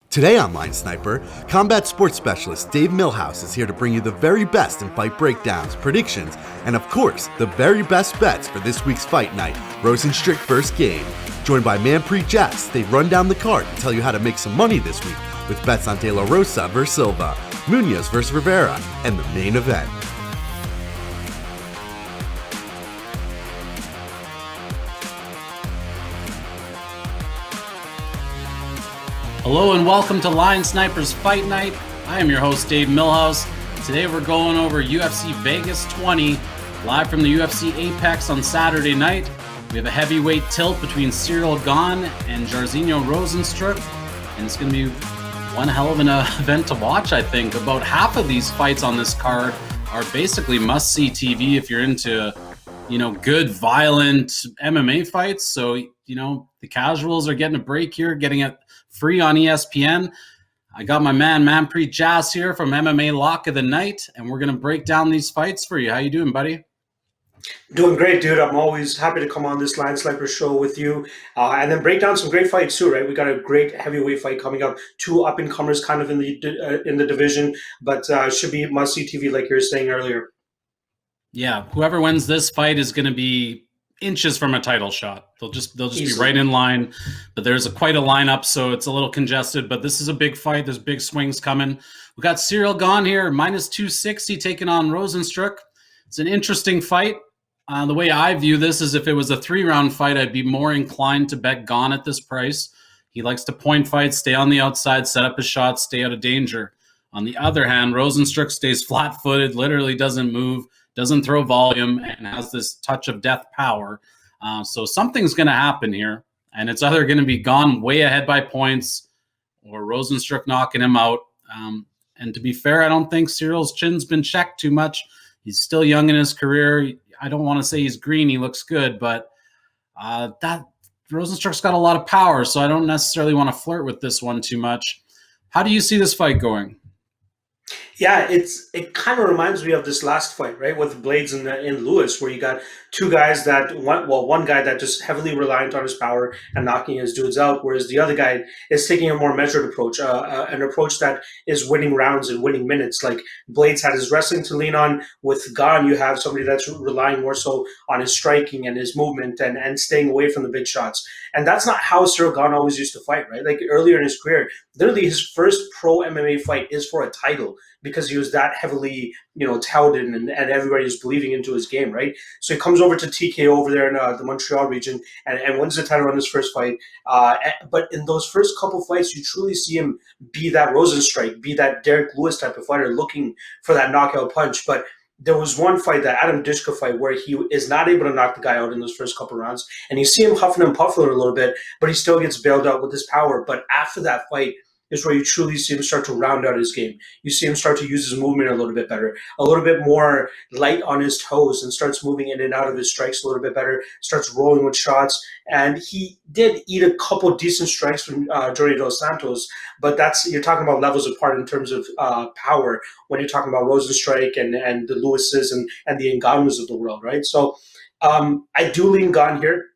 Today on Line Sniper, combat sports specialist Dave Milhouse is here to bring you the very best in fight breakdowns, predictions, and of course, the very best bets for this week's fight night, Rozenstruik vs. Gane. Joined by Manpreet Jass, they run down the card and tell you how to make some money this week with bets on De La Rosa vs. Silva, Munhoz-Rivera, and the main event. Hello and welcome to Line Snipers Fight Night. I am your host, Dave Milhouse. Today we're going over UFC Vegas 20, live from the UFC Apex on Saturday night. We have a heavyweight tilt between Gane and Rozenstruik, and it's going to be one hell of an event to watch, I think. About half of these fights on this card are basically must-see TV if you're into, good, violent MMA fights. So, the casuals are getting a break here, getting it free on ESPN. I got my man Manpreet Jass here from MMA Lock of the Night, and we're going to break down these fights for you. How you doing, buddy? Doing great, dude. I'm always happy to come on this Line Sniper show with you and then break down some great fights too, right? We got a great heavyweight fight coming up. Two up-and-comers kind of in the division, but should be must-see TV like you were saying earlier. Yeah, whoever wins this fight is going to be inches from a title shot. They'll just be right in line, but there's quite a lineup, so it's a little congested, but this is a big fight. There's big swings coming. We got Gane here, minus 260, taking on Rozenstruik. It's an interesting fight. The way I view this is if it was a 3-round fight, I'd be more inclined to bet Gane at this price. He likes to point fight, stay on the outside, set up his shots, stay out of danger. On the other hand, Rozenstruik stays flat-footed, literally doesn't move, doesn't throw volume, and has this touch of death power. So something's going to happen here, and it's either going to be Gane way ahead by points or Rozenstruik knocking him out. And to be fair, I don't think Cyril's chin's been checked too much. He's still young in his career. I don't want to say he's green. He looks good, but that Rozenstruik's got a lot of power, so I don't necessarily want to flirt with this one too much. How do you see this fight going? Yeah, it kind of reminds me of this last fight, right, with Blades and Lewis, where you got two guys one guy that just heavily reliant on his power and knocking his dudes out, whereas the other guy is taking a more measured approach, an approach that is winning rounds and winning minutes. Like Blades had his wrestling to lean on. With Gane, you have somebody that's relying more so on his striking and his movement and staying away from the big shots. And that's not how Gane always used to fight, right? Like earlier in his career, literally his first pro MMA fight is for a title, because he was that heavily, touted and everybody was believing into his game, right? So he comes over to TKO over there in the Montreal region and wins the title on his first fight. But in those first couple fights, you truly see him be that Rozenstruik, be that Derek Lewis type of fighter looking for that knockout punch. But there was one fight, that Adam Dishka fight, where he is not able to knock the guy out in those first couple rounds. And you see him huffing and puffing a little bit, but he still gets bailed out with his power. But after that fight, is where you truly see him start to round out his game. You see him start to use his movement a little bit better, a little bit more light on his toes, and starts moving in and out of his strikes a little bit better, starts rolling with shots. And he did eat a couple decent strikes from Jorge Dos Santos, but you're talking about levels apart in terms of power when you're talking about Rozenstruik and the Lewises and the Ngannous of the world, right? So I do lean Gane here.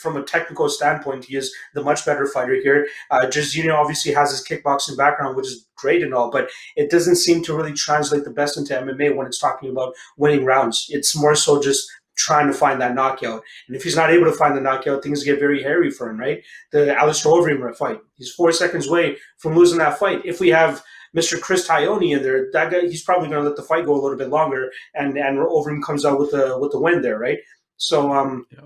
From a technical standpoint, he is the much better fighter here. Jairzinho obviously has his kickboxing background, which is great and all, but it doesn't seem to really translate the best into MMA when it's talking about winning rounds. It's more so just trying to find that knockout. And if he's not able to find the knockout, things get very hairy for him, right? The Alistair Overeem fight, he's 4 seconds away from losing that fight. If we have Mr. Chris Taioni in there, that guy, he's probably going to let the fight go a little bit longer, and Overeem comes out with the win there, right? So yeah.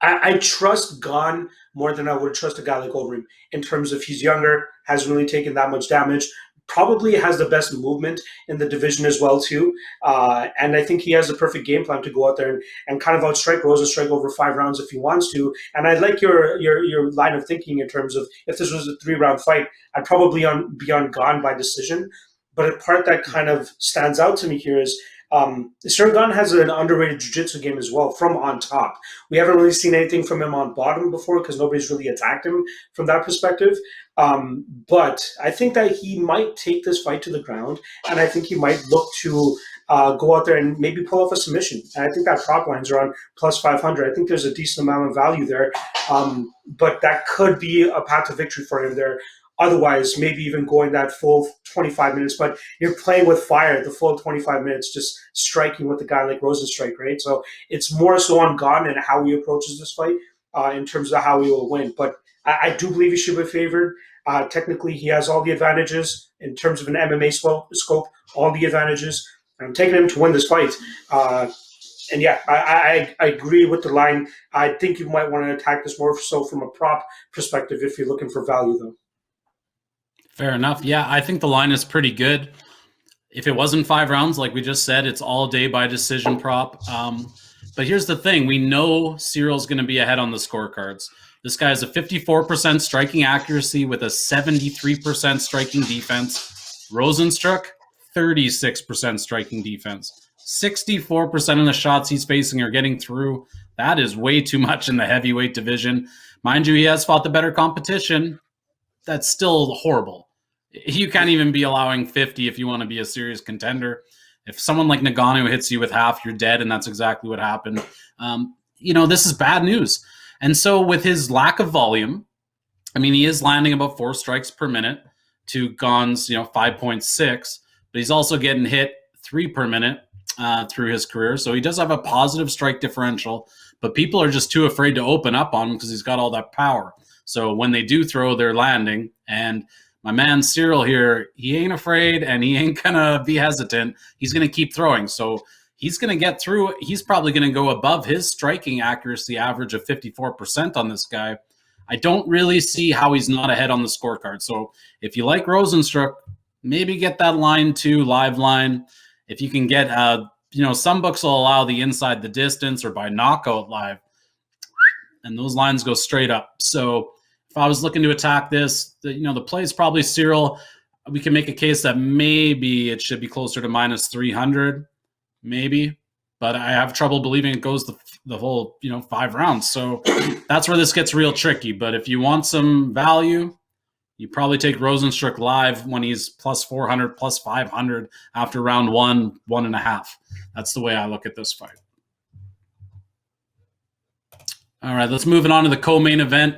I trust Gane more than I would trust a guy like Overeem in terms of he's younger, hasn't really taken that much damage, probably has the best movement in the division as well too. And I think he has the perfect game plan to go out there and kind of outstrike Rozenstruik over 5 rounds if he wants to. And I like your line of thinking in terms of if this was a 3-round fight, I'd probably be on Gane by decision. But a part that kind of stands out to me here is Gane has an underrated jiu-jitsu game as well from on top. We haven't really seen anything from him on bottom before because nobody's really attacked him from that perspective. But I think that he might take this fight to the ground, and I think he might look to go out there and maybe pull off a submission. And I think that prop lines are on plus 500. I think there's a decent amount of value there, but that could be a path to victory for him there. otherwise maybe even going that full 25 minutes, but you're playing with fire the full 25 minutes, just striking with a guy like Rozenstruik, right? So it's more so on Gane and how he approaches this fight in terms of how he will win. But I do believe he should be favored. Technically, he has all the advantages in terms of an MMA scope, all the advantages. I'm taking him to win this fight. And yeah, I agree with the line. I think you might want to attack this more so from a prop perspective if you're looking for value, though. Fair enough. Yeah, I think the line is pretty good. If it wasn't 5 rounds, like we just said, it's all day by decision prop. But here's the thing. We know Cyril's going to be ahead on the scorecards. This guy has a 54% striking accuracy with a 73% striking defense. Rozenstruik, 36% striking defense. 64% of the shots he's facing are getting through. That is way too much in the heavyweight division. Mind you, he has fought the better competition. That's still horrible. You can't even be allowing 50 if you want to be a serious contender. If someone like Ngannou hits you with half, you're dead, and that's exactly what happened. This is bad news. And so with his lack of volume, I mean, he is landing about 4 strikes per minute to Gane's, 5.6, but he's also getting hit 3 per minute through his career. So he does have a positive strike differential, but people are just too afraid to open up on him because he's got all that power. So when they do throw, they're landing. And my man Cyril here, he ain't afraid and he ain't going to be hesitant. He's going to keep throwing. So he's going to get through. He's probably going to go above his striking accuracy average of 54% on this guy. I don't really see how he's not ahead on the scorecard. So if you like Rozenstruik, maybe get that line too, live line. If you can get, some books will allow the inside the distance or by knockout live, and those lines go straight up. So if I was looking to attack this, the play is probably Cyril. We can make a case that maybe it should be closer to minus 300, maybe, but I have trouble believing it goes the whole 5 rounds. So that's where this gets real tricky. But if you want some value, you probably take Rozenstruik live when he's plus 400, plus 500 after round 1.5. That's the way I look at this fight. All right, let's move it on to the co-main event.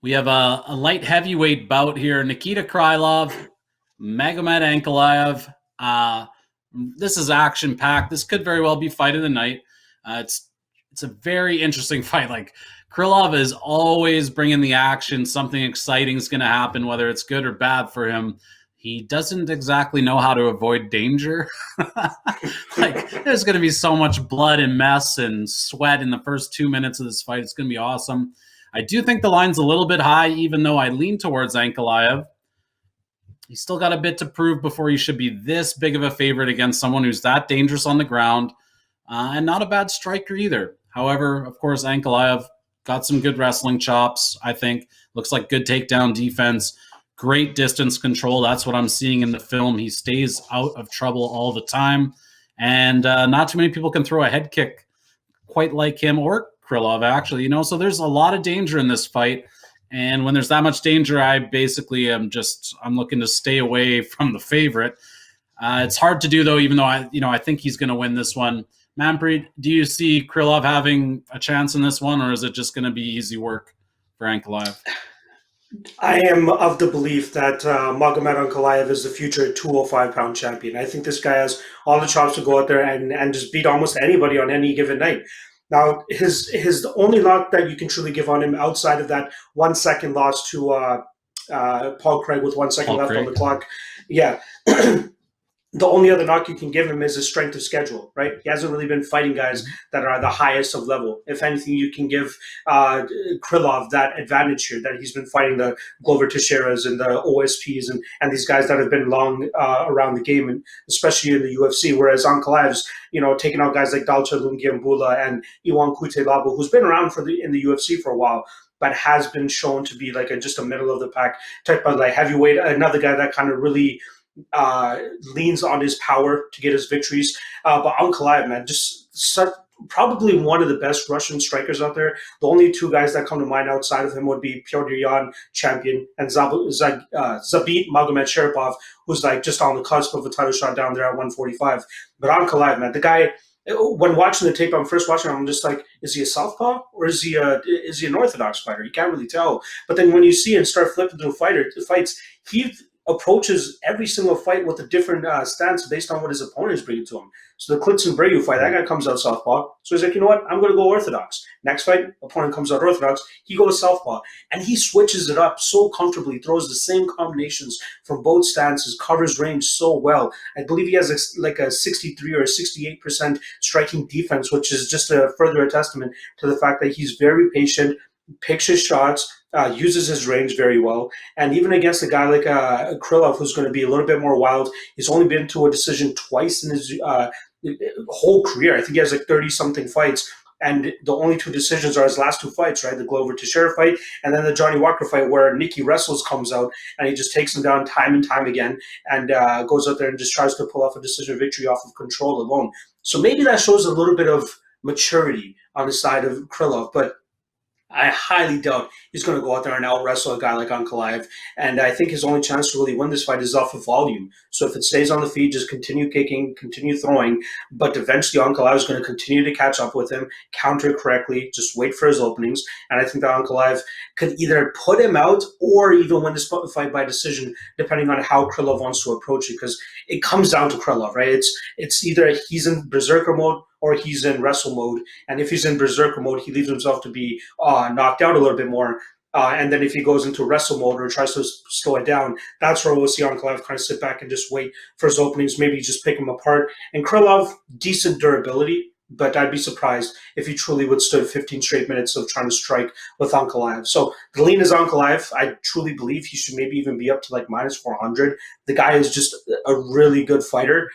We have a light heavyweight bout here. Nikita Krylov, Magomed Ankalaev. This is action-packed. This could very well be fight of the night. It's a very interesting fight. Like, Krylov is always bringing the action. Something exciting is going to happen, whether it's good or bad for him. He doesn't exactly know how to avoid danger. There's going to be so much blood and mess and sweat in the first 2 minutes of this fight. It's going to be awesome. I do think the line's a little bit high, even though I lean towards Ankalaev. He's still got a bit to prove before he should be this big of a favorite against someone who's that dangerous on the ground and not a bad striker either. However, of course, Ankalaev got some good wrestling chops, I think. Looks like good takedown defense, great distance control. That's what I'm seeing in the film. He stays out of trouble all the time. And not too many people can throw a head kick quite like him or Krylov, actually. So there's a lot of danger in this fight. And when there's that much danger, I basically I'm looking to stay away from the favorite. It's hard to do, though, even though I think he's going to win this one. Manpreet, do you see Krylov having a chance in this one, or is it just going to be easy work for Ankalaev? I am of the belief that Magomed Ankalaev is the future 205-pound champion. I think this guy has all the chops to go out there and just beat almost anybody on any given night. Now, his only knock that you can truly give on him outside of that 1 second loss to Paul Craig with 1 second left on the clock, yeah. The only other knock you can give him is his strength of schedule, right? He hasn't really been fighting guys that are the highest of level. If anything, you can give Krylov that advantage here, that he's been fighting the Glover Teixeiras and the OSPs and these guys that have been long around the game, and especially in the UFC, whereas Ankalaev's, taking out guys like Dalcha Lungiambula and Iwan Kutelabo, who's been around in the UFC for a while, but has been shown to be like just a middle of the pack type of like heavyweight, another guy that kind of really leans on his power to get his victories. But Ankalaev, man, probably one of the best Russian strikers out there. The only 2 guys that come to mind outside of him would be Pyotr Yan, champion, and Zabit Magomed Sharipov, who's like just on the cusp of a title shot down there at 145. But Ankalaev, man, the guy, when watching the tape, I'm first watching, I'm just like, is he a southpaw or is he an orthodox fighter? You can't really tell. But then when you see and start flipping through fights, he approaches every single fight with a different stance based on what his opponent is bringing to him. So the Klitz and Bregu fight, that guy comes out southpaw. So he's like, you know what? I'm going to go orthodox. Next fight, opponent comes out orthodox. He goes southpaw. And he switches it up so comfortably, throws the same combinations from both stances, covers range so well. I believe he has a 63 or a 68% striking defense, which is just a further testament to the fact that he's very patient, picks his shots, uses his range very well. And even against a guy like Krylov, who's going to be a little bit more wild, he's only been to a decision twice in his whole career. I think he has like 30-something fights. And the only two decisions are his last two fights, right? The Glover Teixeira fight and then the Johnny Walker fight where Nicky wrestles comes out and he just takes him down time and time again and goes out there and just tries to pull off a decision victory off of control alone. So maybe that shows a little bit of maturity on the side of Krylov, but I highly doubt he's going to go out there and out-wrestle a guy like Ankalaev. And I think his only chance to really win this fight is off of volume. So if it stays on the feet, just continue kicking, continue throwing. But eventually Ankalaev is going to continue to catch up with him, counter correctly, just wait for his openings. And I think that Ankalaev could either put him out or even win this fight by decision, depending on how Krylov wants to approach it. Because it comes down to Krylov, right? It's either he's in berserker mode or he's in wrestle mode. And if he's in berserker mode, he leaves himself to be knocked out a little bit more. And then if he goes into wrestle mode or tries to slow it down, that's where we'll see Ankalaev kind of sit back and just wait for his openings, maybe just pick him apart. And Krylov, decent durability, but I'd be surprised if he truly withstood 15 straight minutes of trying to strike with Ankalaev. So the lean is Ankalaev. I truly believe he should maybe even be up to like minus 400. The guy is just a really good fighter.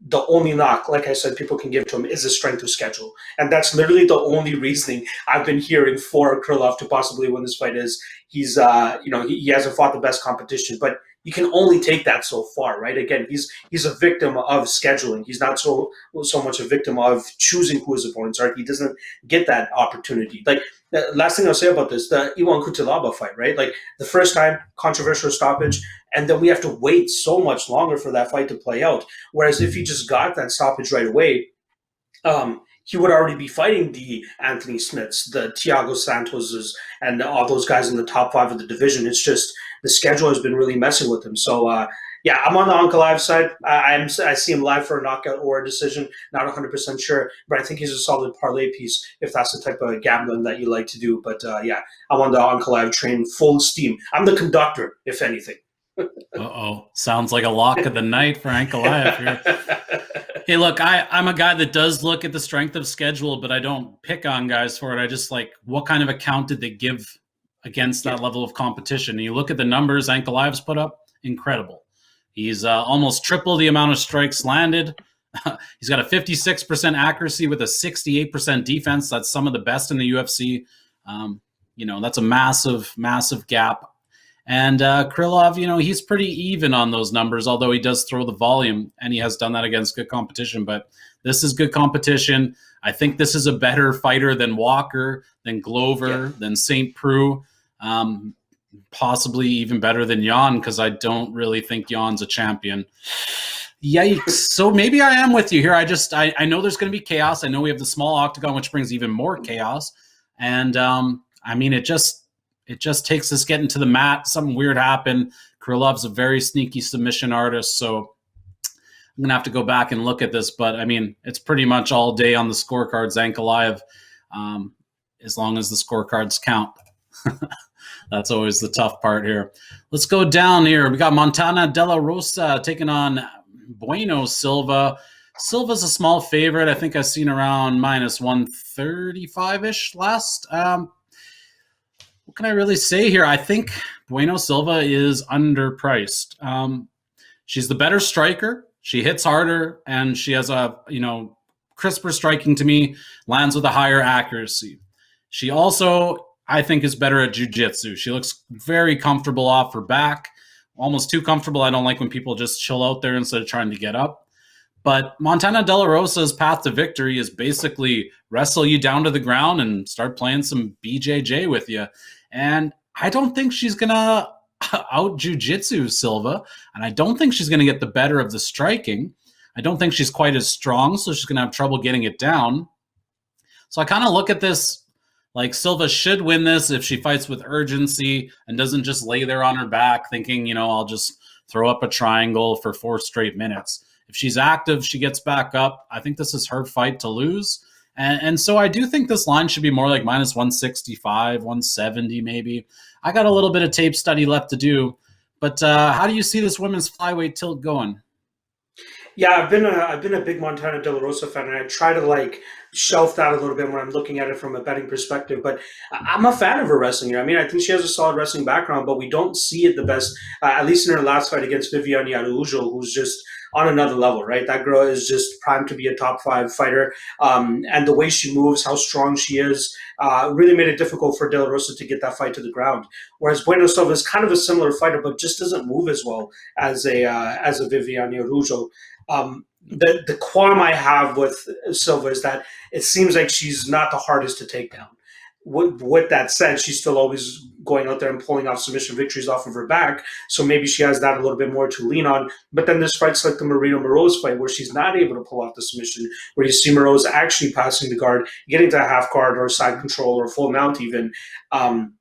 The only knock, like I said, people can give to him is the strength of schedule. And that's literally the only reasoning I've been hearing for Krylov to possibly win this fight is he's, he hasn't fought the best competition, but you can only take that so far, right? Again, he's a victim of scheduling. He's not so much a victim of choosing who his opponents are. He doesn't get that opportunity. Like, the last thing I'll say about this, the Iwan Kutilaba fight, right? Like, the first time, controversial stoppage, and then we have to wait so much longer for that fight to play out. Whereas if he just got that stoppage right away, he would already be fighting the Anthony Smiths, the Thiago Santoses, and all those guys in the top 5 of the division. It's just the schedule has been really messing with him. So, I'm on the Ankalaev side. I see him live for a knockout or a decision. Not 100% sure, but I think he's a solid parlay piece if that's the type of gambling that you like to do. But, I'm on the Ankalaev train full steam. I'm the conductor, if anything. Sounds like a lock of the night for Ankalaev here. Hey, look, I'm a guy that does look at the strength of schedule, but I don't pick on guys for it. I just like, what kind of account did they give against that level of competition? And you look at the numbers Ankalaev's put up, incredible. He's almost triple the amount of strikes landed. He's got a 56% accuracy with a 68% defense. That's some of the best in the UFC. That's a massive, massive gap. And Krylov, he's pretty even on those numbers, although he does throw the volume, and he has done that against good competition. But this is good competition. I think this is a better fighter than Walker, than Glover, than St. Preux, possibly even better than Jan, because I don't really think Jan's a champion. Yikes. So maybe I am with you here. I know there's going to be chaos. I know we have the small octagon, which brings even more chaos. And, it just takes us getting to the mat. Something weird happened. Krylov's a very sneaky submission artist, so I'm going to have to go back and look at this. But, it's pretty much all day on the scorecards, Ankalaev, as long as the scorecards count. That's always the tough part here. Let's go down here. We got Montana De La Rosa taking on Bueno Silva. Silva's a small favorite. I think I've seen around minus 135-ish last. What can I really say here? I think Bueno Silva is underpriced. She's the better striker. She hits harder, and she has a, crisper striking to me, lands with a higher accuracy. She also, I think, is better at jiu-jitsu. She looks very comfortable off her back, almost too comfortable. I don't like when people just chill out there instead of trying to get up. But Montana De La Rosa's path to victory is basically wrestle you down to the ground and start playing some BJJ with you. And I don't think she's going to out jiu-jitsu Silva, and I don't think she's going to get the better of the striking. I don't think she's quite as strong, so she's going to have trouble getting it down. So I kind of look at this like Silva should win this if she fights with urgency and doesn't just lay there on her back thinking, I'll just throw up a triangle for 4 straight minutes. If she's active, she gets back up. I think this is her fight to lose. And so I do think this line should be more like minus 165, 170 maybe. I got a little bit of tape study left to do. But how do you see this women's flyweight tilt going? Yeah, I've been a big Montana De La Rosa fan, and I try to shelf that a little bit when I'm looking at it from a betting perspective. But I'm a fan of her wrestling here. I mean, I think she has a solid wrestling background, but we don't see it the best, at least in her last fight against Viviane Araújo, who's just on another level, right? That girl is just primed to be a top 5 fighter. And the way she moves, how strong she is, really made it difficult for De La Rosa to get that fight to the ground. Whereas Bueno Silva is kind of a similar fighter, but just doesn't move as well as a Viviane Araújo. The qualm I have with Silva is that it seems like she's not the hardest to take down. With that said, she's still always going out there and pulling off submission victories off of her back. So maybe she has that a little bit more to lean on. But then there's fights like the Marino Moroz fight where she's not able to pull off the submission, where you see Moroz actually passing the guard, getting to a half guard or side control or full mount even. And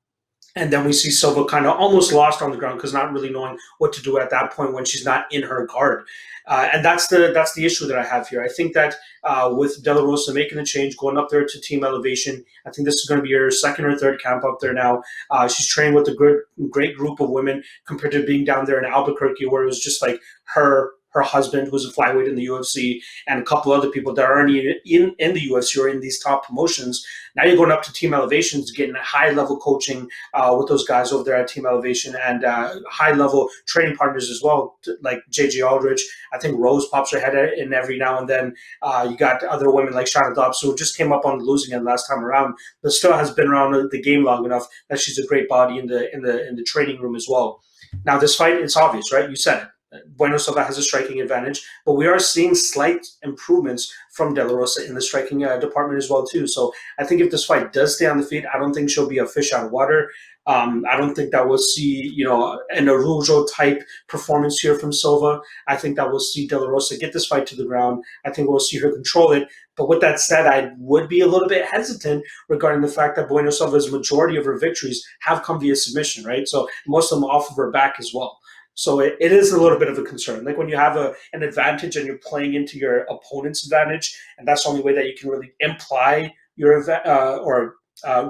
then we see Silva kind of almost lost on the ground because not really knowing what to do at that point when she's not in her guard. And that's the issue that I have here. I think that with De La Rosa making the change, going up there to Team Elevation, I think this is going to be her second or third camp up there now. She's trained with a great group of women compared to being down there in Albuquerque where it was just like her husband, who's a flyweight in the UFC, and a couple other people that aren't in the UFC or in these top promotions. Now you're going up to Team Elevations, getting high-level coaching with those guys over there at Team Elevation and high-level training partners as well, like J.J. Aldrich. I think Rose pops her head in every now and then. You got other women like Shana Dobbs, who just came up on the losing end last time around, but still has been around the game long enough that she's a great body in the training room as well. Now this fight, it's obvious, right? You said it. Bueno Silva has a striking advantage, but we are seeing slight improvements from De La Rosa in the striking department as well too. So I think if this fight does stay on the feet, I don't think she'll be a fish out of water. I don't think that we'll see, an Araújo type performance here from Silva. I think that we'll see De La Rosa get this fight to the ground. I think we'll see her control it. But with that said, I would be a little bit hesitant regarding the fact that Bueno Silva's majority of her victories have come via submission, right? So most of them off of her back as well. So it is a little bit of a concern. Like when you have an advantage and you're playing into your opponent's advantage, and that's the only way that you can really imply your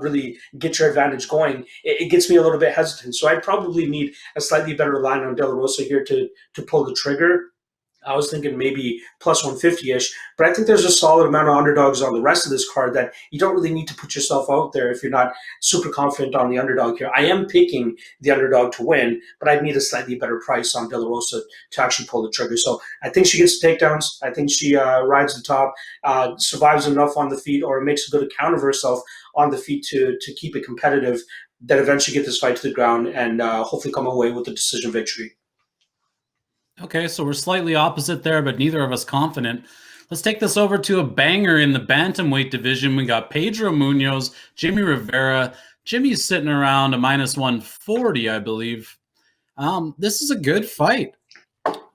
really get your advantage going, it gets me a little bit hesitant. So I'd probably need a slightly better line on De La Rosa here to pull the trigger. I was thinking maybe plus 150-ish, but I think there's a solid amount of underdogs on the rest of this card that you don't really need to put yourself out there if you're not super confident on the underdog here. I am picking the underdog to win, but I'd need a slightly better price on De La Rosa to actually pull the trigger. So I think she gets the takedowns. I think she rides the top, survives enough on the feet, or makes a good account of herself on the feet to keep it competitive, that eventually get this fight to the ground and hopefully come away with a decision victory. Okay, so we're slightly opposite there, but neither of us confident. Let's take this over to a banger in the bantamweight division. We got Pedro Munhoz, Jimmy Rivera. Jimmy's sitting around a minus 140, I believe. This is a good fight.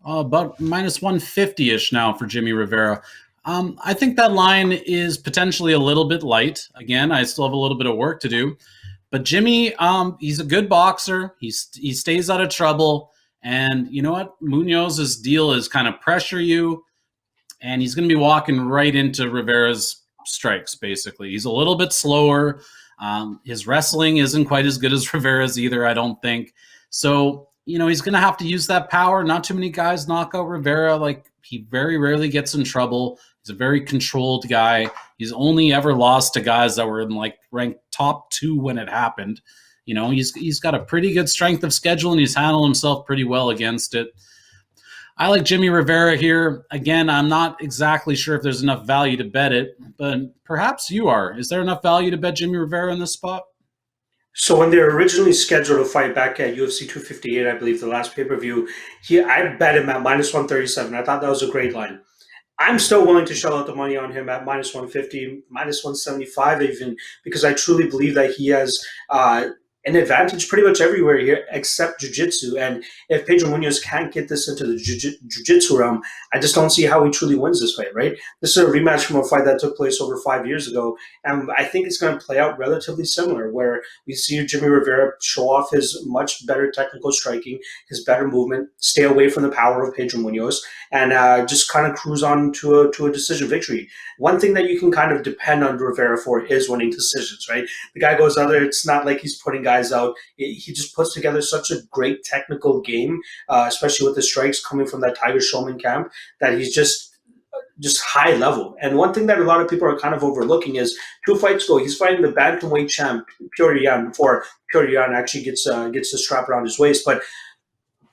About minus 150-ish now for Jimmy Rivera. I think that line is potentially a little bit light. Again, I still have a little bit of work to do. But Jimmy, he's a good boxer. He stays out of trouble. And you know what? Munhoz's deal is kind of pressure you, and he's going to be walking right into Rivera's strikes, basically. He's a little bit slower. His wrestling isn't quite as good as Rivera's either, I don't think. So, he's going to have to use that power. Not too many guys knock out Rivera. Like, he very rarely gets in trouble. He's a very controlled guy. He's only ever lost to guys that were in, ranked top 2 when it happened. He's got a pretty good strength of schedule, and he's handled himself pretty well against it. I like Jimmy Rivera here. Again, I'm not exactly sure if there's enough value to bet it, but perhaps you are. Is there enough value to bet Jimmy Rivera in this spot? So when they were originally scheduled to fight back at UFC 258, I believe the last pay-per-view, I bet him at minus 137. I thought that was a great line. I'm still willing to shell out the money on him at minus 150, minus 175 even, because I truly believe that he has an advantage pretty much everywhere here except jiu-jitsu. And if Pedro Munhoz can't get this into the jiu-jitsu realm, I just don't see how he truly wins this fight, right? This is a rematch from a fight that took place over 5 years ago. And I think it's going to play out relatively similar, where we see Jimmy Rivera show off his much better technical striking, his better movement, stay away from the power of Pedro Munhoz, and just kind of cruise on to a decision victory. One thing that you can kind of depend on Rivera for is winning decisions, right? The guy goes out there, it's not like he's putting guys out. He just puts together such a great technical game, especially with the strikes coming from that Tiger Showman camp, that he's just high level. And one thing that a lot of people are kind of overlooking is 2 fights ago, he's fighting the bantamweight champ, Petr Yan, before Petr Yan actually gets the strap around his waist. But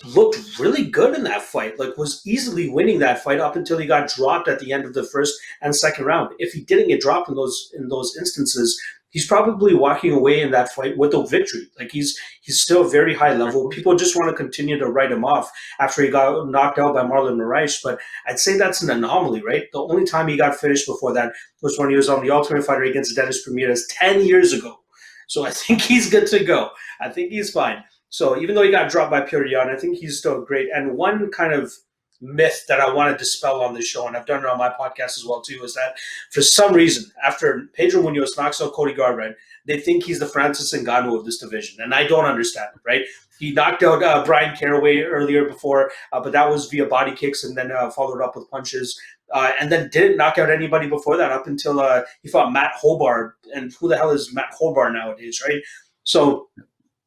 looked really good in that fight, like was easily winning that fight up until he got dropped at the end of the first and second round. If he didn't get dropped in those instances, he's probably walking away in that fight with a victory. Like he's still very high level. People just want to continue to write him off after he got knocked out by Marlon Moraes, but I'd say that's an anomaly, right? The only time he got finished before that was when he was on the Ultimate Fighter against Dennis Bermudez 10 years ago. So I think he's good to go. I think he's fine. So even though he got dropped by Petr Yan, I think he's still great. And one kind of myth that I want to dispel on this show, and I've done it on my podcast as well too, is that for some reason, after Pedro Munhoz knocks out Cody Garbrandt, they think he's the Francis Ngannou of this division. And I don't understand it, right? He knocked out Brian Caraway earlier before, but that was via body kicks and then followed up with punches. And then didn't knock out anybody before that up until he fought Matt Hobart. And who the hell is Matt Hobart nowadays, right? So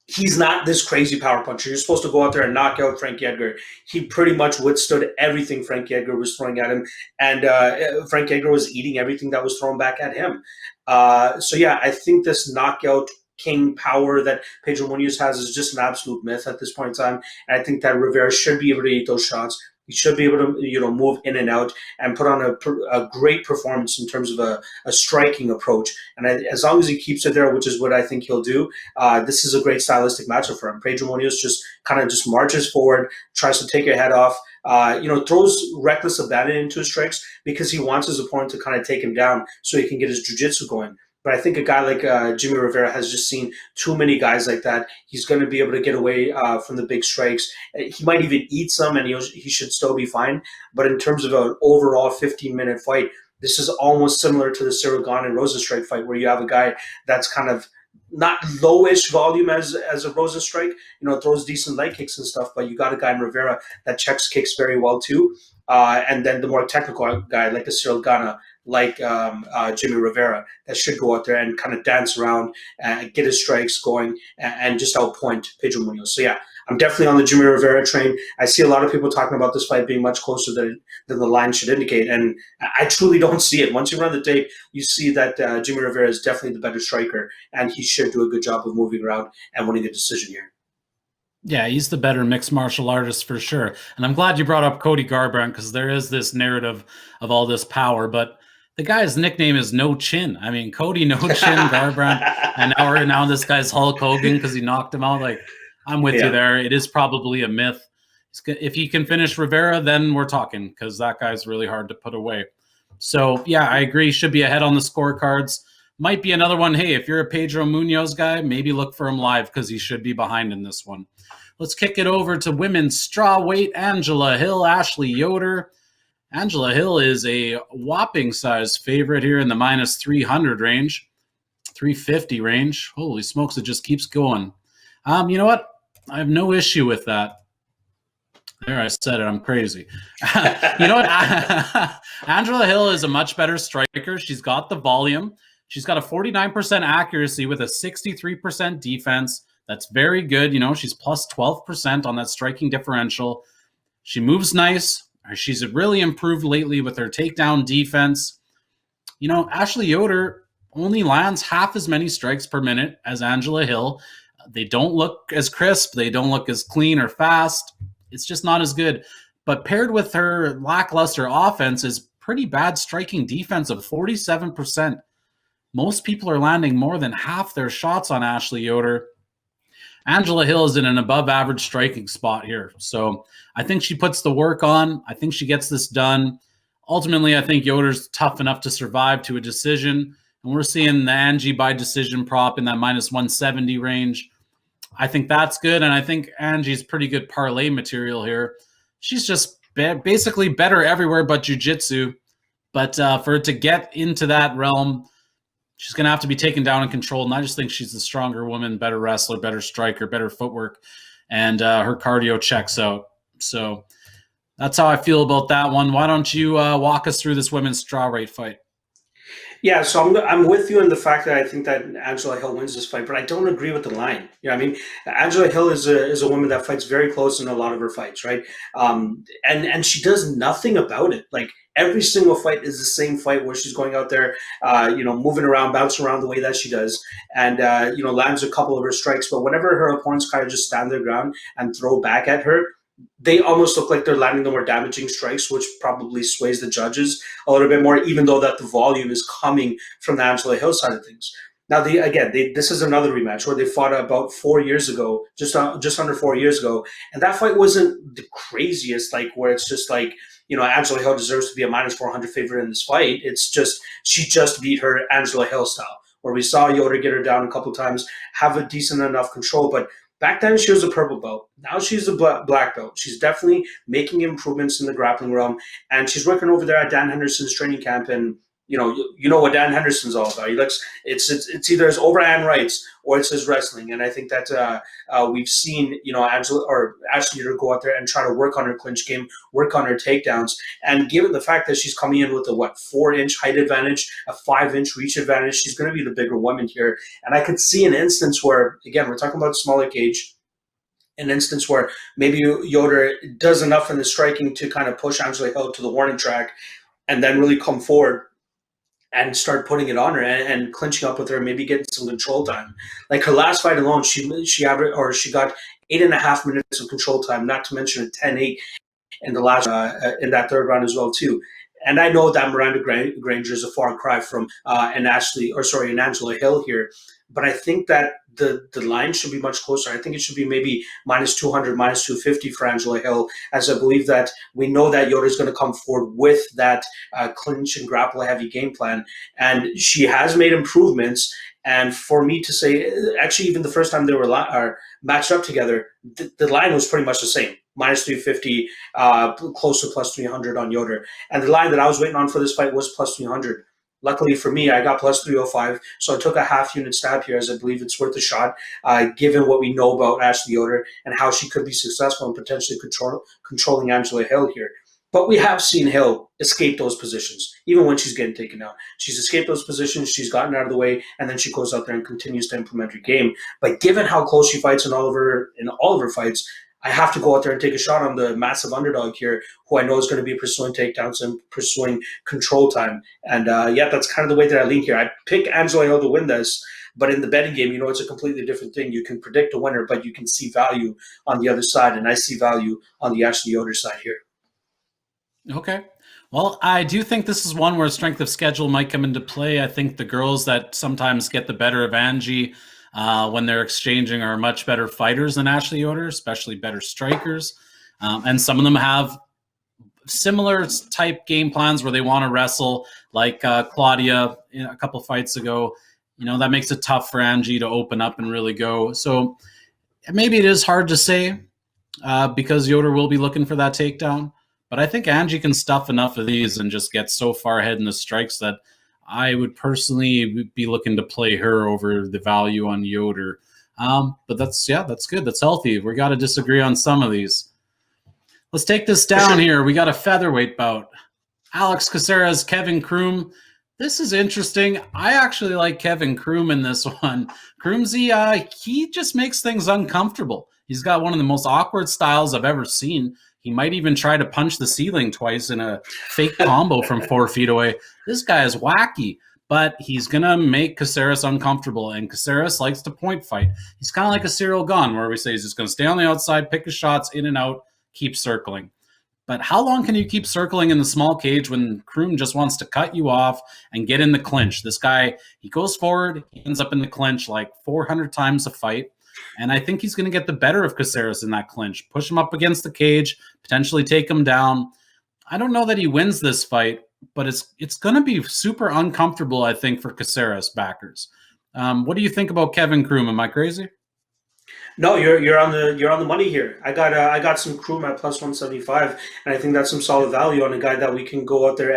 he's not this crazy power puncher. You're supposed to go out there and knock out Frankie Edgar. He pretty much withstood everything Frankie Edgar was throwing at him, and Frankie Edgar was eating everything that was thrown back at him. So yeah, I think this knockout king power that Pedro Munhoz has is just an absolute myth at this point in time. And I think that Rivera should be able to eat those shots. He should be able to, move in and out and put on a great performance in terms of a striking approach. And as long as he keeps it there, which is what I think he'll do, this is a great stylistic matchup for him. Pedro Munhoz just marches forward, tries to take your head off, throws reckless abandon into his strikes because he wants his opponent to kind of take him down so he can get his jiu-jitsu going. But I think a guy like Jimmy Rivera has just seen too many guys like that. He's going to be able to get away from the big strikes. He might even eat some, and he should still be fine. But in terms of an overall 15-minute fight, this is almost similar to the Cyril Gane and Rozenstruik fight, where you have a guy that's kind of not lowish volume as a Rozenstruik, throws decent leg kicks and stuff, but you got a guy in Rivera that checks kicks very well too. And then the more technical guy like the Cyril Gane, like Jimmy Rivera, that should go out there and kind of dance around and get his strikes going and just outpoint Pedro Munhoz. So yeah, I'm definitely on the Jimmy Rivera train. I see a lot of people talking about this fight being much closer than the line should indicate, and I truly don't see it. Once you run the tape, you see that Jimmy Rivera is definitely the better striker, and he should do a good job of moving around and winning the decision here. Yeah, he's the better mixed martial artist for sure. And I'm glad you brought up Cody Garbrandt, because there is this narrative of all this power, but the guy's nickname is No Chin. I mean, Cody No Chin Garbrandt, and now this guy's Hulk Hogan because he knocked him out. Like, I'm with you there. It is probably a myth. If he can finish Rivera, then we're talking, because that guy's really hard to put away. So, yeah, I agree. Should be ahead on the scorecards. Might be another one. Hey, if you're a Pedro Munhoz guy, maybe look for him live, because he should be behind in this one. Let's kick it over to women's strawweight. Angela Hill, Ashley Yoder. Angela Hill is a whopping size favorite here in the minus 300 range, 350 range. Holy smokes, it just keeps going. You know what? I have no issue with that. There, I said it. I'm crazy. You know what? Angela Hill is a much better striker. She's got the volume. She's got a 49% accuracy with a 63% defense. That's very good. She's plus 12% on that striking differential. She moves nice. She's really improved lately with her takedown defense. Ashley Yoder only lands half as many strikes per minute as Angela Hill. They don't look as crisp. They don't look as clean or fast. It's just not as good. But paired with her lackluster offense is pretty bad striking defense of 47%. Most people are landing more than half their shots on Ashley Yoder. Angela Hill is in an above-average striking spot here. So I think she puts the work on. I think she gets this done. Ultimately, I think Yoder's tough enough to survive to a decision. And we're seeing the Angie by decision prop in that minus 170 range. I think that's good, and I think Angie's pretty good parlay material here. She's just basically better everywhere but jiu-jitsu. But for it to get into that realm, she's going to have to be taken down and controlled. And I just think she's the stronger woman, better wrestler, better striker, better footwork, and her cardio checks out. So that's how I feel about that one. Why don't you walk us through this women's strawweight fight? Yeah, so I'm with you in the fact that I think that Angela Hill wins this fight, but I don't agree with the line. You know, I mean, Angela Hill is a woman that fights very close in a lot of her fights, right? And she does nothing about it. Like every single fight is the same fight where she's going out there, moving around, bouncing around the way that she does, and lands a couple of her strikes. But whenever her opponents kind of just stand their ground and throw back at her, they almost look like they're landing the more damaging strikes, which probably sways the judges a little bit more, even though that the volume is coming from the Angela Hill side of things. Now, this is another rematch where they fought about 4 years ago, just under 4 years ago, and that fight wasn't the craziest, like where it's just like, Angela Hill deserves to be a minus 400 favorite in this fight. It's just she just beat her Angela Hill style, where we saw Yoder get her down a couple times, have a decent enough control, but back then, she was a purple belt. Now she's a black belt. She's definitely making improvements in the grappling realm, and she's working over there at Dan Henderson's training camp. And you know what Dan Henderson's all about. He looks it's either his overhand rights or it's his wrestling. And I think that we've seen Angela or Ashley to go out there and try to work on her clinch game, work on her takedowns. And given the fact that she's coming in with a 4-inch height advantage, a 5-inch reach advantage, she's going to be the bigger woman here. And I could see an instance where, again, we're talking about smaller cage, an instance where maybe Yoder does enough in the striking to kind of push Angela Hill to the warning track, and then really come forward and start putting it on her and clinching up with her, maybe getting some control time. Like her last fight alone, she got 8.5 minutes of control time, not to mention a 10-8 in the last in that third round as well too. And I know that Miranda Granger is a far cry from an Angela Hill here, but I think that the line should be much closer. I think it should be maybe minus 200, minus 250 for Angela Hill, as I believe that we know that Yoda is going to come forward with that clinch and grapple heavy game plan. And she has made improvements. And for me to say, actually, even the first time they were matched up together, the line was pretty much the same. Minus 350, close to plus 300 on Yoder. And the line that I was waiting on for this fight was plus 300. Luckily for me, I got plus 305, so I took a half unit stab here, as I believe it's worth a shot, given what we know about Ashley Yoder and how she could be successful in potentially controlling Angela Hill here. But we have seen Hill escape those positions, even when she's getting taken out. She's escaped those positions, she's gotten out of the way, and then she goes out there and continues to implement her game. But given how close she fights in all of her fights, I have to go out there and take a shot on the massive underdog here, who I know is going to be pursuing takedowns and pursuing control time. And that's kind of the way that I lean here. I pick Angela Hill to win this, but in the betting game, it's a completely different thing. You can predict a winner, but you can see value on the other side, and I see value on the Ashley Yoder side here. Okay. Well, I do think this is one where strength of schedule might come into play. I think the girls that sometimes get the better of Angie when they're exchanging are much better fighters than Ashley Yoder, especially better strikers. And some of them have similar type game plans where they want to wrestle, like Claudia a couple fights ago. That makes it tough for Angie to open up and really go. So maybe it is hard to say because Yoder will be looking for that takedown. But I think Angie can stuff enough of these and just get so far ahead in the strikes that I would personally be looking to play her over the value on Yoder. But that's good. That's healthy. We got to disagree on some of these. Let's take this down here. We got a featherweight bout. Alex Caceres, Kevin Croom. This is interesting. I actually like Kevin Croom in this one. Croomsy, he just makes things uncomfortable. He's got one of the most awkward styles I've ever seen. He might even try to punch the ceiling twice in a fake combo from 4 feet away. This guy is wacky, but he's going to make Caceres uncomfortable, and Caceres likes to point fight. He's kind of like a Cyril Gane, where we say he's just going to stay on the outside, pick his shots, in and out, keep circling. But how long can you keep circling in the small cage when Croom just wants to cut you off and get in the clinch? This guy, he goes forward, he ends up in the clinch like 400 times a fight. And I think he's going to get the better of Caceres in that clinch, push him up against the cage, potentially take him down. I don't know that he wins this fight, but it's going to be super uncomfortable, I think, for Caceres backers. What do you think about Kevin Croom? Am I crazy? No, you're on the money here. I got some Kroom at plus 175, and I think that's some solid value on a guy that we can go out there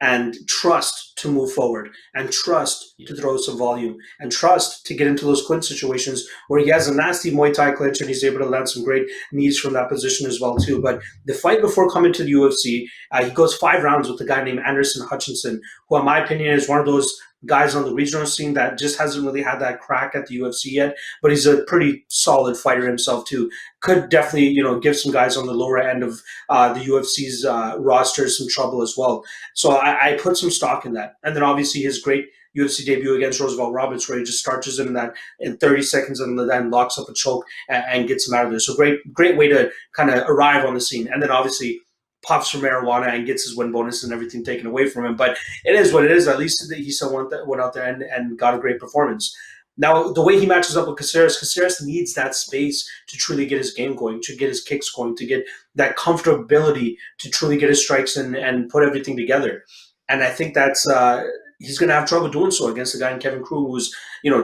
and trust to move forward, and trust Yeah. to throw some volume, and trust to get into those clinch situations where he has a nasty Muay Thai clinch and he's able to land some great knees from that position as well too. But the fight before coming to the UFC, he goes 5 rounds with a guy named Anderson Hutchinson, who in my opinion is one of those guys on the regional scene that just hasn't really had that crack at the UFC yet, but he's a pretty solid fighter himself too. Could definitely, give some guys on the lower end of the UFC's roster some trouble as well. So I put some stock in that. And then obviously his great UFC debut against Roosevelt Roberts, where he just starches him in 30 seconds and then locks up a choke and gets him out of there. So great way to kind of arrive on the scene. And then obviously pops for marijuana and gets his win bonus and everything taken away from him. But it is what it is. At least he still went out there and got a great performance. Now, the way he matches up with Caceres needs that space to truly get his game going, to get his kicks going, to get that comfortability to truly get his strikes and put everything together. And I think that's he's going to have trouble doing so against a guy in Kevin Crew who's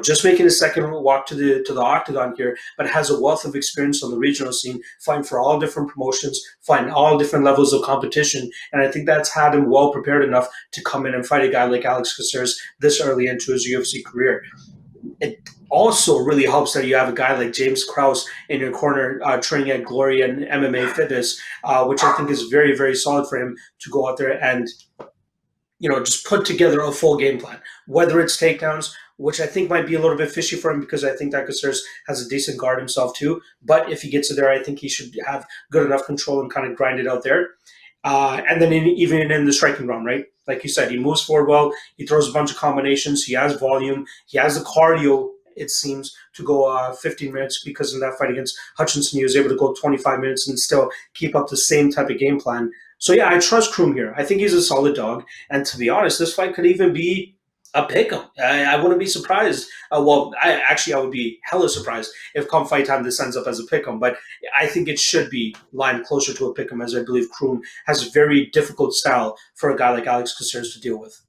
just making his second walk to the octagon here, but has a wealth of experience on the regional scene, fighting for all different promotions, fighting all different levels of competition. And I think that's had him well prepared enough to come in and fight a guy like Alex Caceres this early into his UFC career. It also really helps that you have a guy like James Krause in your corner training at Glory and MMA Fitness, which I think is very, very solid for him to go out there and just put together a full game plan, whether it's takedowns, which I think might be a little bit fishy for him because I think that Caceres has a decent guard himself too. But if he gets it there, I think he should have good enough control and kind of grind it out there. And then even in the striking realm, right? Like you said, he moves forward well. He throws a bunch of combinations. He has volume. He has the cardio, it seems, to go 15 minutes because in that fight against Hutchinson, he was able to go 25 minutes and still keep up the same type of game plan. So, yeah, I trust Kroom here. I think he's a solid dog. And to be honest, this fight could even be a pick'em. I wouldn't be surprised. I would be hella surprised if come fight time this ends up as a pick'em. But I think it should be lined closer to a pick'em, as I believe Kroom has a very difficult style for a guy like Alex Caceres to deal with.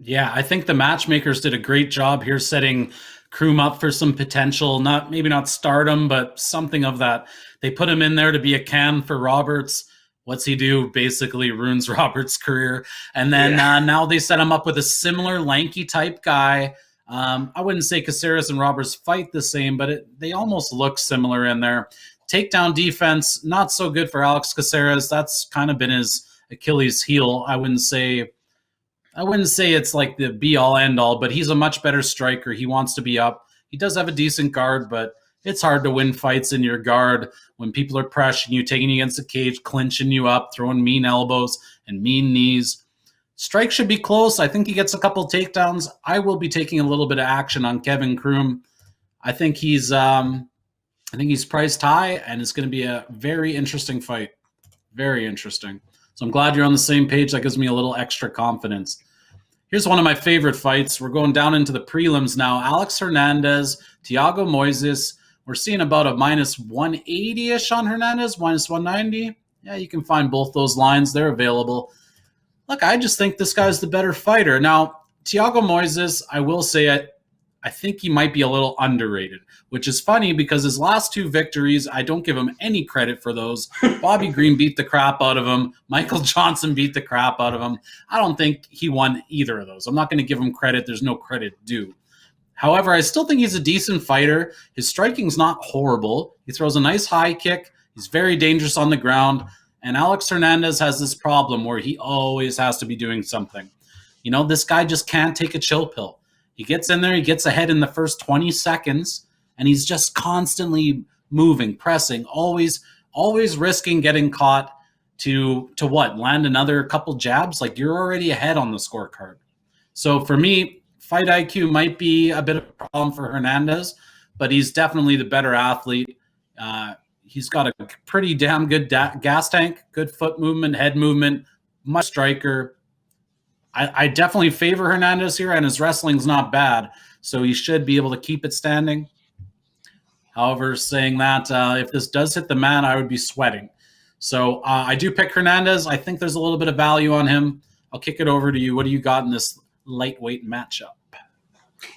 Yeah, I think the matchmakers did a great job here setting Kroom up for some potential, maybe not stardom, but something of that. They put him in there to be a can for Roberts. What's he do? Basically ruins Roberts' career. And then now they set him up with a similar lanky type guy. I wouldn't say Caceres and Roberts fight the same, but they almost look similar in there. Takedown defense, not so good for Alex Caceres. That's kind of been his Achilles heel. I wouldn't say it's like the be-all, end-all, but he's a much better striker. He wants to be up. He does have a decent guard, but it's hard to win fights in your guard when people are pressuring you, taking you against the cage, clinching you up, throwing mean elbows and mean knees. Strike should be close. I think he gets a couple takedowns. I will be taking a little bit of action on Kevin Kroom. I think he's priced high, and it's going to be a very interesting fight. Very interesting. So I'm glad you're on the same page. That gives me a little extra confidence. Here's one of my favorite fights. We're going down into the prelims now. Alex Hernandez, Thiago Moises. We're seeing about a minus 180-ish on Hernandez, minus 190. Yeah, you can find both those lines. They're available. Look, I just think this guy's the better fighter. Now, Thiago Moises, I will say I think he might be a little underrated, which is funny because his last two victories, I don't give him any credit for those. Bobby Green beat the crap out of him. Michael Johnson beat the crap out of him. I don't think he won either of those. I'm not going to give him credit. There's no credit due. However, I still think he's a decent fighter. His striking's not horrible. He throws a nice high kick. He's very dangerous on the ground. And Alex Hernandez has this problem where he always has to be doing something. This guy just can't take a chill pill. He gets in there, he gets ahead in the first 20 seconds, and he's just constantly moving, pressing, always risking getting caught to what? Land another couple jabs? Like, you're already ahead on the scorecard. So for me, fight IQ might be a bit of a problem for Hernandez, but he's definitely the better athlete. He's got a pretty damn good gas tank, good foot movement, head movement, much striker. I definitely favor Hernandez here, and his wrestling's not bad, so he should be able to keep it standing. However, saying that, if this does hit the mat, I would be sweating. So I do pick Hernandez. I think there's a little bit of value on him. I'll kick it over to you. What do you got in this lightweight matchup?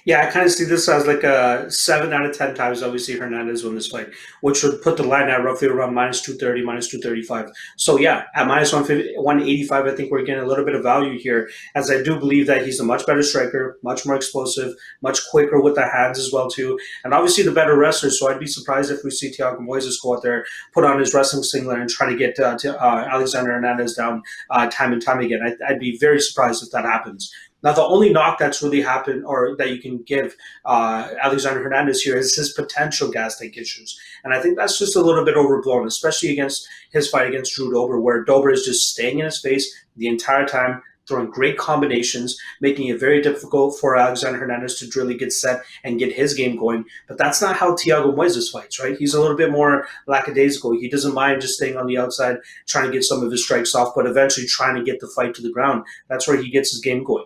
Yeah, I kind of see this as like a 7 out of 10 times that we see Hernandez win this fight, which would put the line at roughly around minus 230, minus 235. So yeah, at minus 150, 185, I think we're getting a little bit of value here, as I do believe that he's a much better striker, much more explosive, much quicker with the hands as well too, and obviously the better wrestler. So I'd be surprised if we see Thiago Moises go out there, put on his wrestling singlet, and try to get Alexander Hernandez down time and time again. I'd be very surprised if that happens. Now, the only knock that's really happened, or that you can give Alexander Hernandez here, is his potential gas tank issues. And I think that's just a little bit overblown, especially against his fight against Drew Dober, where Dober is just staying in his face the entire time, throwing great combinations, making it very difficult for Alexander Hernandez to really get set and get his game going. But that's not how Thiago Moises fights, right? He's a little bit more lackadaisical. He doesn't mind just staying on the outside, trying to get some of his strikes off, but eventually trying to get the fight to the ground. That's where he gets his game going.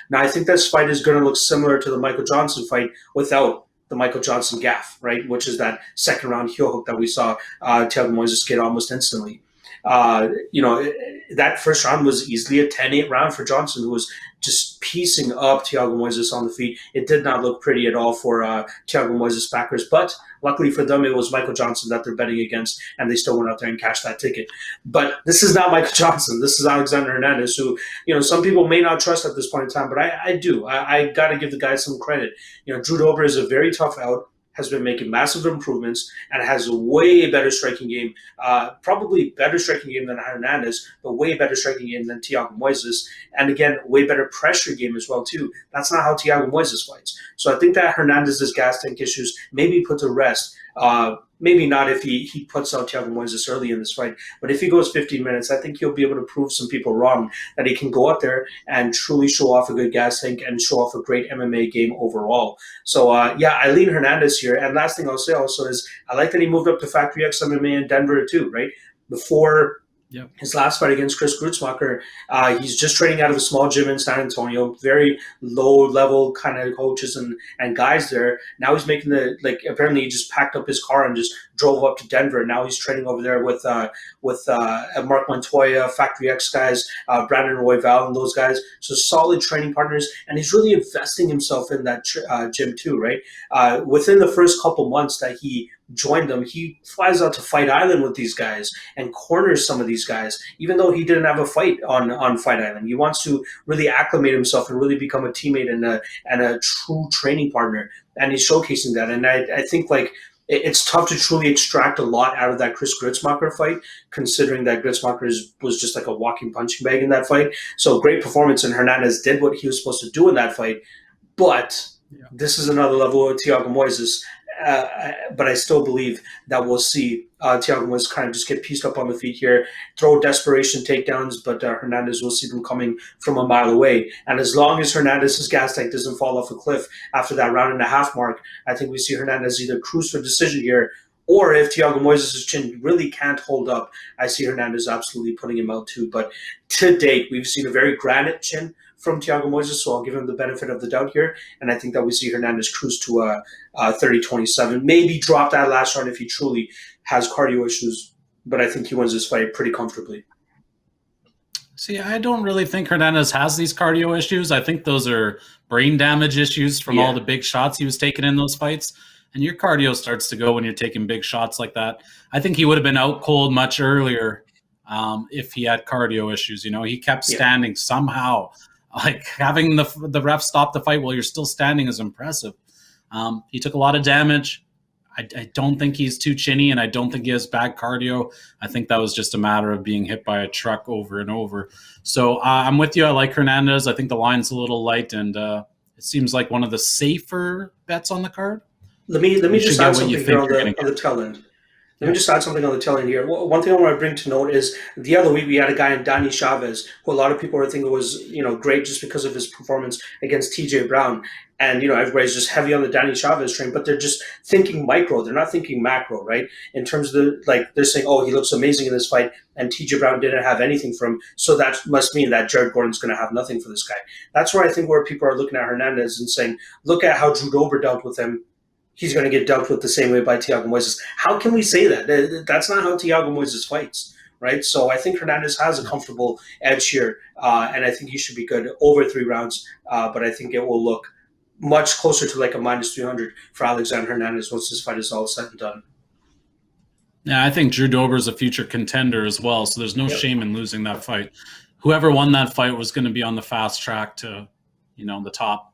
Now, I think this fight is going to look similar to the Michael Johnson fight without the Michael Johnson gaff, right? Which is that second round heel hook that we saw Thiago Moises get almost instantly. That first round was easily a 10-8 round for Johnson, who was just piecing up Thiago Moises on the feet. It did not look pretty at all for Thiago Moises backers, but luckily for them, it was Michael Johnson that they're betting against, and they still went out there and cashed that ticket. But this is not Michael Johnson. This is Alexander Hernandez, who, some people may not trust at this point in time, but I do. I got to give the guy some credit. Drew Dober is a very tough out, has been making massive improvements, and has a way better striking game, probably better striking game than Hernandez, but way better striking game than Thiago Moises, and again, way better pressure game as well too. That's not how Thiago Moises fights. So I think that Hernandez's gas tank issues may be put to rest. Maybe not if he puts out Thiago Moises early in this fight, but if he goes 15 minutes, I think he'll be able to prove some people wrong, that he can go out there and truly show off a good gas tank and show off a great MMA game overall. So I lean Hernandez here. And last thing I'll say also is I like that he moved up to Factory X MMA in Denver too, right? Before his last fight against Chris Grutzmacher, he's just training out of a small gym in San Antonio, very low-level kind of coaches and guys there. Now he's making apparently he just packed up his car and just drove up to Denver. Now he's training over there with Mark Montoya, Factory X guys, Brandon Royval, and those guys. So solid training partners, and he's really investing himself in that gym too, right? Within the first couple months that he joined them, he flies out to Fight Island with these guys and corners some of these guys, even though he didn't have a fight on Fight Island. He wants to really acclimate himself and really become a teammate and a true training partner, and he's showcasing that. And I think it's tough to truly extract a lot out of that Chris Grutzmacher fight, considering that Grutzmacher was just like a walking punching bag in that fight. So great performance, and Hernandez did what he was supposed to do in that fight. But this is another level of Thiago Moises. But I still believe that we'll see Thiago Moises kind of just get pieced up on the feet here, throw desperation takedowns, but Hernandez will see them coming from a mile away. And as long as Hernandez's gas tank doesn't fall off a cliff after that round and a half mark, I think we see Hernandez either cruise for decision here, or if Thiago Moises' chin really can't hold up, I see Hernandez absolutely putting him out too. But to date, we've seen a very granite chin from Thiago Moises, so I'll give him the benefit of the doubt here. And I think that we see Hernandez cruise to a 30-27. Maybe drop that last round if he truly has cardio issues, but I think he wins this fight pretty comfortably. See, I don't really think Hernandez has these cardio issues. I think those are brain damage issues from all the big shots he was taking in those fights. And your cardio starts to go when you're taking big shots like that. I think he would have been out cold much earlier if he had cardio issues. He kept standing somehow. Like having the ref stop the fight while you're still standing is impressive. He took a lot of damage. I don't think he's too chinny, and I don't think he has bad cardio. I think that was just a matter of being hit by a truck over and over. So I'm with you. I like Hernandez. I think the line's a little light, and it seems like one of the safer bets on the card. Let me just add something here on the tail end. Let me just add something on the tail end here. One thing I want to bring to note is the other week we had a guy in Danny Chavez, who a lot of people are thinking was great just because of his performance against TJ Brown. And everybody's just heavy on the Danny Chavez train, but they're just thinking micro. They're not thinking macro, right? In terms of they're saying, oh, he looks amazing in this fight, and TJ Brown didn't have anything from him, so that must mean that Jared Gordon's going to have nothing for this guy. That's where I think where people are looking at Hernandez and saying, look at how Drew Dober dealt with him. He's going to get dealt with the same way by Thiago Moises. How can we say that? That's not how Thiago Moises fights, right? So I think Hernandez has a comfortable edge here, and I think he should be good over 3 rounds, but I think it will look much closer to like a minus 300 for Alexander Hernandez once this fight is all said and done. Yeah, I think Drew Dober is a future contender as well, so there's no shame in losing that fight. Whoever won that fight was going to be on the fast track to, the top.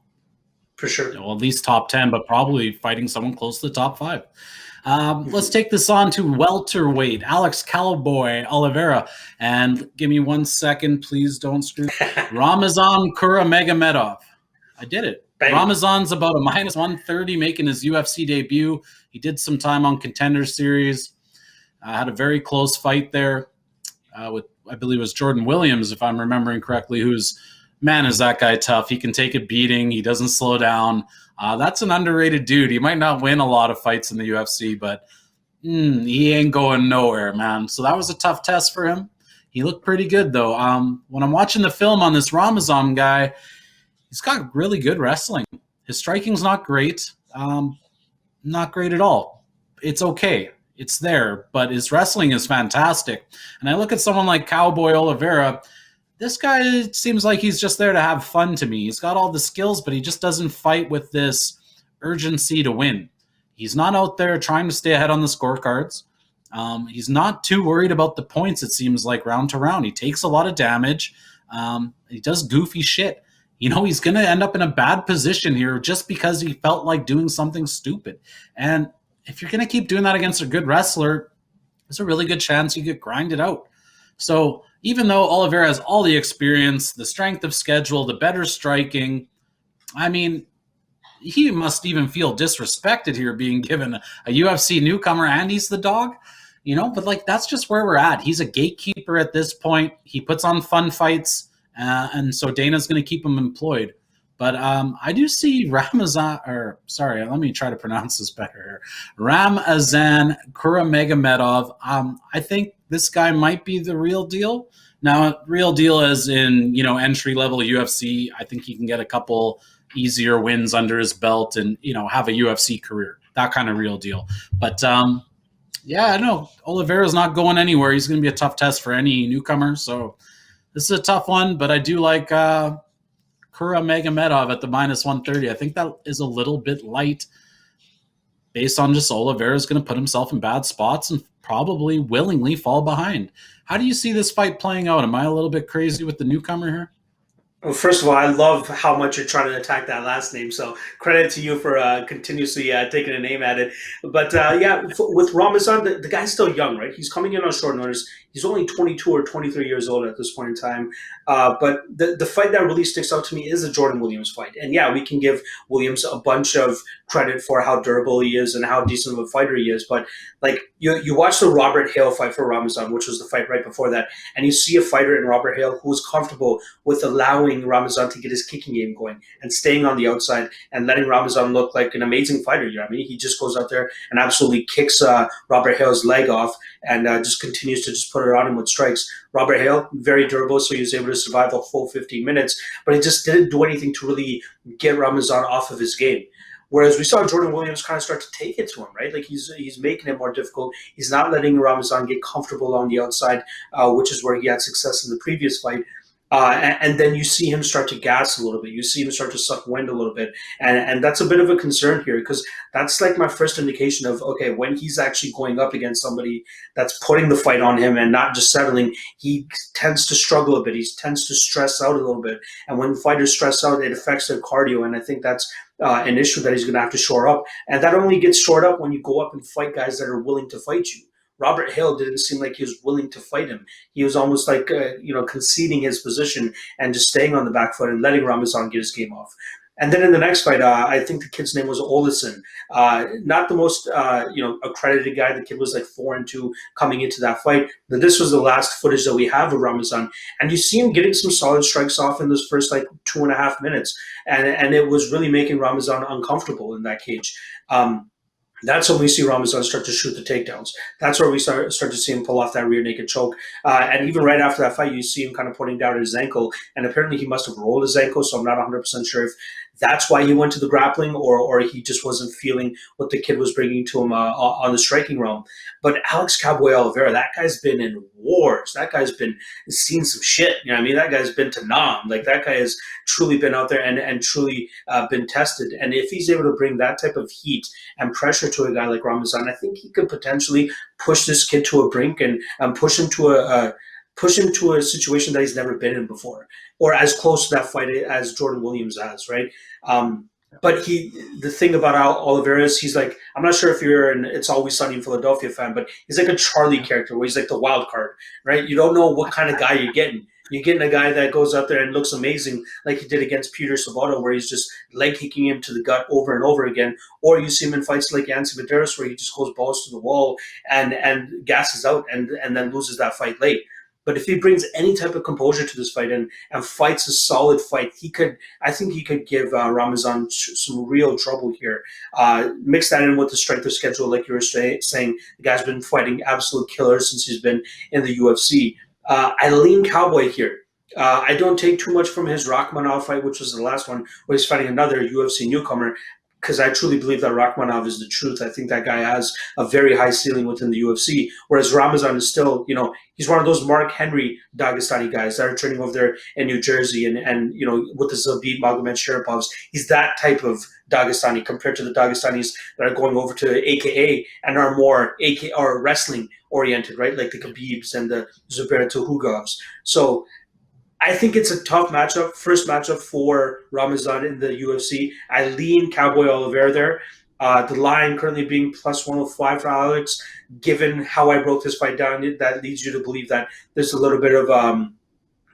For sure. At least top 10, but probably fighting someone close to the top 5. Let's take this on to welterweight, Alex Cowboy Oliveira. And give me 1 second, please don't screw. Ramazan Kuramagomedov. I did it. Bang. Ramazan's about a minus 130 making his UFC debut. He did some time on Contender Series. Had a very close fight there with, I believe it was Jordan Williams, if I'm remembering correctly, who's, man, is that guy tough. He can take a beating. He doesn't slow down. That's an underrated dude. He might not win a lot of fights in the UFC, but he ain't going nowhere, man. So that was a tough test for him. He looked pretty good, though. When I'm watching the film on this Ramazan guy, he's got really good wrestling. His striking's not great. Not great at all. It's okay. It's there, but his wrestling is fantastic. And I look at someone like Cowboy Oliveira. This guy seems like he's just there to have fun to me. He's got all the skills, but he just doesn't fight with this urgency to win. He's not out there trying to stay ahead on the scorecards. He's not too worried about the points, it seems like, round to round. He takes a lot of damage. He does goofy shit. He's going to end up in a bad position here just because he felt like doing something stupid. And if you're going to keep doing that against a good wrestler, there's a really good chance you get grinded out. So even though Oliveira has all the experience, the strength of schedule, the better striking, I mean, he must even feel disrespected here being given a UFC newcomer and he's the dog, but that's just where we're at. He's a gatekeeper at this point. He puts on fun fights, and so Dana's going to keep him employed. But I do see let me try to pronounce this better. Ramazan Kuramagomedov. I think this guy might be the real deal. Now, real deal as in, entry-level UFC. I think he can get a couple easier wins under his belt and, have a UFC career. That kind of real deal. But, I know Oliveira's not going anywhere. He's going to be a tough test for any newcomer. So this is a tough one, but I do like Kuramagomedov at the minus 130. I think that is a little bit light based on just Oliveira's going to put himself in bad spots and probably willingly fall behind. How do you see this fight playing out? Am I a little bit crazy with the newcomer here? Well, first of all, I love how much you're trying to attack that last name. So credit to you for continuously taking a name at it. But with Ramazan, the guy's still young, right? He's coming in on short notice. He's only 22 or 23 years old at this point in time. But the fight that really sticks out to me is the Jordan Williams fight. And yeah, we can give Williams a bunch of credit for how durable he is and how decent of a fighter he is. But you watch the Robert Hale fight for Ramazan, which was the fight right before that, and you see a fighter in Robert Hale who was comfortable with allowing Ramazan to get his kicking game going and staying on the outside and letting Ramazan look like an amazing fighter. He just goes out there and absolutely kicks Robert Hale's leg off and just continues to just put it on him with strikes. Robert Hale, very durable, so he was able to survive a full 15 minutes, but he just didn't do anything to really get Ramazan off of his game. Whereas we saw Jordan Williams kind of start to take it to him, right? He's making it more difficult. He's not letting Ramazan get comfortable on the outside, which is where he had success in the previous fight. And then you see him start to gas a little bit. You see him start to suck wind a little bit. And that's a bit of a concern here because that's like my first indication of, okay, when he's actually going up against somebody that's putting the fight on him and not just settling, he tends to struggle a bit. He tends to stress out a little bit. And when fighters stress out, it affects their cardio. And I think that's an issue that he's going to have to shore up. And that only gets shored up when you go up and fight guys that are willing to fight you. Robert Hale didn't seem like he was willing to fight him. He was almost like, conceding his position and just staying on the back foot and letting Ramazan get his game off. And then in the next fight, I think the kid's name was Olesen. Not the most, accredited guy. The kid was like 4-2 coming into that fight. But this was the last footage that we have of Ramazan. And you see him getting some solid strikes off in those first 2.5 minutes. And it was really making Ramazan uncomfortable in that cage. That's when we see Ramazan start to shoot the takedowns. That's where we start to see him pull off that rear naked choke. And even right after that fight, you see him kind of putting down his ankle. And apparently he must have rolled his ankle, so I'm not 100% sure if that's why he went to the grappling, or he just wasn't feeling what the kid was bringing to him on the striking realm. But Alex Cowboy Oliveira, that guy's been in wars. That guy's been seen some shit. You know what I mean? That guy's been to Nam. Like, that guy has truly been out there and truly been tested. And if he's able to bring that type of heat and pressure to a guy like Ramazan, I think he could potentially push this kid to a brink and push him to a situation that he's never been in before, or as close to that fight as Jordan Williams has, right? But the thing about Oliveira is he's like, I'm not sure if you're an It's Always Sunny in Philadelphia fan, but he's like a Charlie character where he's like the wild card, right? You don't know what kind of guy you're getting. You're getting a guy that goes out there and looks amazing like he did against Peter Sobotta, where he's just leg kicking him to the gut over and over again. Or you see him in fights like Yancy Medeiros, where he just goes balls to the wall and gasses out and then loses that fight late. But if he brings any type of composure to this fight and fights a solid fight, I think he could give Ramazan some real trouble here. Mix that in with the strength of schedule, like you were saying. The guy's been fighting absolute killers since he's been in the UFC. I lean Cowboy here. I don't take too much from his Rakhmonov fight, which was the last one, where he's fighting another UFC newcomer, because I truly believe that Rakhmonov is the truth. I think that guy has a very high ceiling within the UFC, whereas Ramazan is still, he's one of those Mark Henry Dagestani guys that are training over there in New Jersey and with the Zabit Magomed Sharapovs. He's that type of Dagestani compared to the Dagestanis that are going over to AKA and are more or wrestling oriented, right? Like the Khabibs and the Zubair Tuhugovs. So I think it's a tough matchup, first matchup for Ramazan in the UFC. I lean Cowboy Oliveira there. The line currently being plus 105 for Alex. Given how I broke this fight down, that leads you to believe that there's a little bit of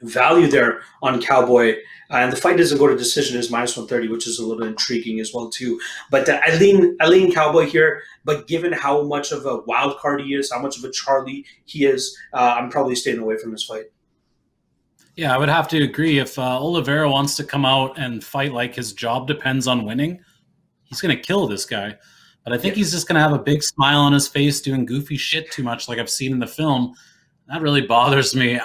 value there on Cowboy. And the fight doesn't go to decision, is minus 130, which is a little intriguing as well too. But I lean Cowboy here. But given how much of a wild card he is, how much of a Charlie he is, I'm probably staying away from this fight. Yeah, I would have to agree. If Oliveira wants to come out and fight like his job depends on winning, he's going to kill this guy. But I think he's just going to have a big smile on his face doing goofy shit too much like I've seen in the film. That really bothers me.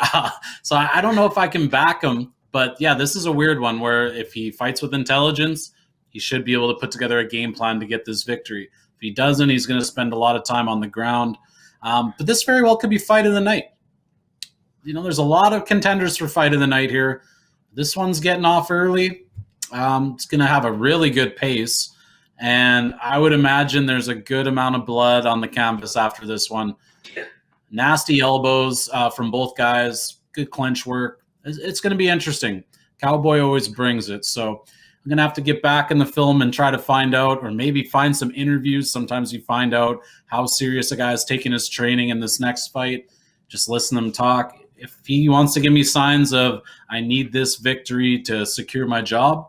So I don't know if I can back him. But yeah, this is a weird one where if he fights with intelligence, he should be able to put together a game plan to get this victory. If he doesn't, he's going to spend a lot of time on the ground. But this very well could be fight of the night. There's a lot of contenders for fight of the night here. This one's getting off early. It's going to have a really good pace. And I would imagine there's a good amount of blood on the canvas after this one. Nasty elbows from both guys. Good clinch work. It's going to be interesting. Cowboy always brings it. So I'm going to have to get back in the film and try to find out, or maybe find some interviews. Sometimes you find out how serious a guy is taking his training in this next fight. Just listen to him talk. If he wants to give me signs of I need this victory to secure my job,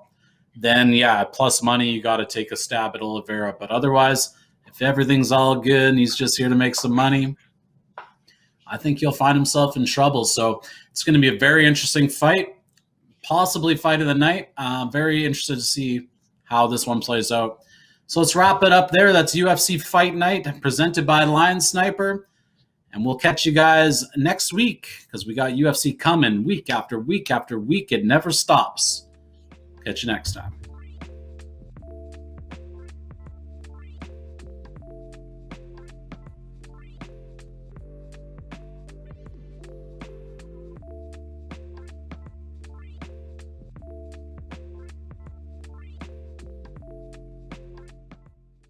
then yeah, plus money, you got to take a stab at Oliveira. But otherwise, if everything's all good and he's just here to make some money, I think he'll find himself in trouble. So it's going to be a very interesting fight, possibly fight of the night. Very interested to see how this one plays out. So let's wrap it up there. That's UFC Fight Night presented by Lion Sniper. And we'll catch you guys next week because we got UFC coming week after week after week. It never stops. Catch you next time.